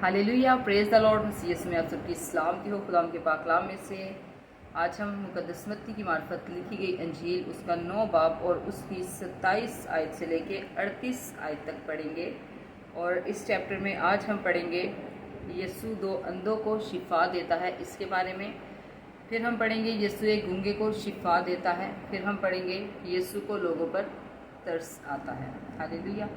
Hallelujah, praise the lord. मसीह में आप सबकी सलामती हो खुदा के पाक कलाम में से। आज हम मुकद्दस मत्ती की मार्फत लिखी गई अंजील उसका 9 बाब और उसकी 27 आयत से लेके 38 आयत तक पढ़ेंगे। और इस चैप्टर में आज हम पढ़ेंगे यीशु 2 अंधों को शिफा देता है, इसके बारे में। फिर हम पढ़ेंगे यीशु एक गूंगे को शिफा देता है। फिर हम पढ़ेंगे यीशु को लोगों पर तरस आता है। हालेलुया।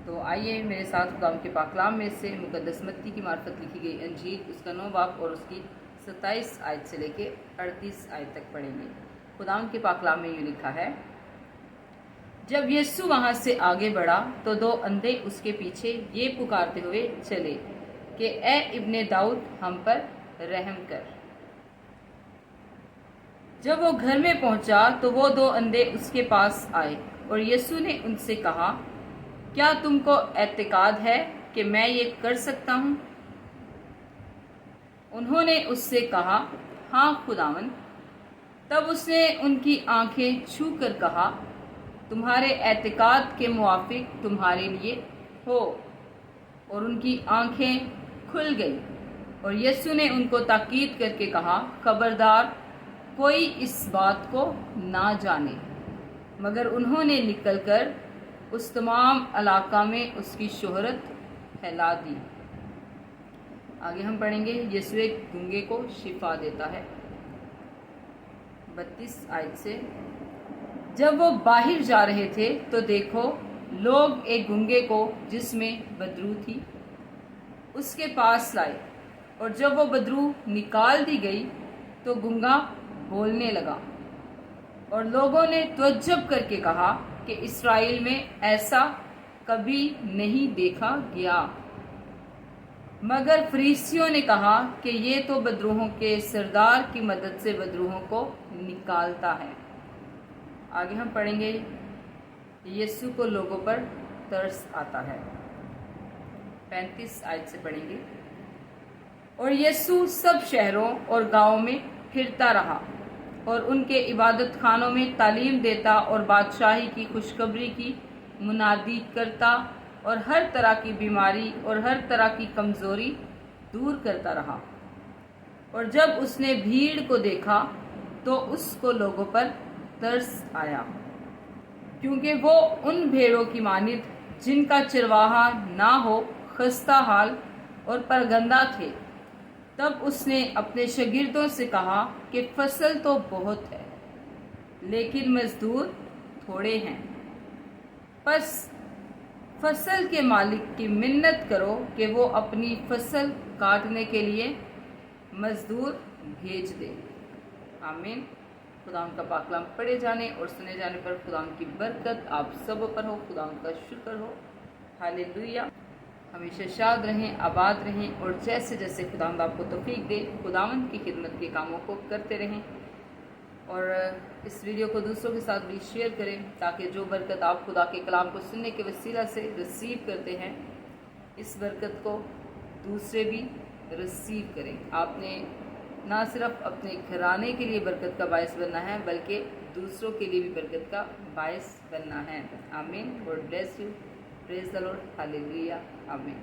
तो आइए मेरे साथ खुदाम के पाक कलाम में से मुकद्दस मत्ती की मार्फत लिखी गई अंजील उसका 9 बाब और उसकी 27 आयत से लेके 38 आयत तक पढ़ेंगे। खुदाम के पाक कलाम में यूँ लिखा है, जब यीशु वहां से आगे बढ़ा तो 2 अंधे उसके पीछे ये पुकारते हुए चले कि ए इब्ने दाऊद, हम पर रहम कर। जब वो घर में पहुंचा तो वो 2 अंधे उसके पास आए और यीशु ने उनसे कहा, क्या तुमको एतकाद है कि मैं ये कर सकता हूँ? उन्होंने उससे कहा, हाँ खुदावंद। तब उसने उनकी आंखें छू कर कहा, तुम्हारे एतकाद के मुआफिक तुम्हारे लिए हो। और उनकी आंखें खुल गई। और यीशु ने उनको ताकीद करके कहा, खबरदार कोई इस बात को ना जाने। मगर उन्होंने निकलकर उस तमाम इलाका में उसकी शोहरत फैला दी। आगे हम पढ़ेंगे यीशु एक गूंगे को शिफा देता है। 32 आयत से, जब वो बाहर जा रहे थे तो देखो लोग एक गूंगे को जिसमें बदरू थी उसके पास लाए। और जब वो बदरू निकाल दी गई तो गूंगा बोलने लगा। और लोगों ने तवज्जुब करके कहा कि इस्राएल में ऐसा कभी नहीं देखा गया। मगर फरीसियों ने कहा कि ये तो बदरूहों के सरदार की मदद से बदरूहों को निकालता है। आगे हम पढ़ेंगे यीशु को लोगों पर तरस आता है। 35 आयत से पढ़ेंगे, और यीशु सब शहरों और गांवों में फिरता रहा और उनके इबादत खानों में तालीम देता और बादशाही की खुशखबरी की मुनादी करता और हर तरह की बीमारी और हर तरह की कमज़ोरी दूर करता रहा। और जब उसने भीड़ को देखा तो उसको लोगों पर तरस आया, क्योंकि वो उन भेड़ों की मानित जिनका चरवाहा ना हो खस्ता हाल और परगंदा थे। तब उसने अपने शागिर्दों से कहा कि फसल तो बहुत है लेकिन मजदूर थोड़े हैं। बस फसल के मालिक की मिन्नत करो कि वो अपनी फसल काटने के लिए मजदूर भेज दे। आमीन। खुदाम का पाक कलाम पढ़े जाने और सुने जाने पर खुदाम की बरकत आप सब पर हो। खुदाम का शुक्र हो। हालेलुया। हमेशा शाद रहें, आबाद रहें और जैसे जैसे खुदावंद आपको तौफीक दे खुदावंद की खिदमत के कामों को करते रहें। और इस वीडियो को दूसरों के साथ भी शेयर करें ताकि जो बरकत आप खुदा के कलाम को सुनने के वसीला से रिसीव करते हैं, इस बरकत को दूसरे भी रिसीव करें। आपने ना सिर्फ अपने घराने के लिए बरकत का बायस बनना है बल्कि दूसरों के लिए भी बरकत का बायस बनना है। आमीन। God bless you. Praise the Lord. Hallelujah. आमीन।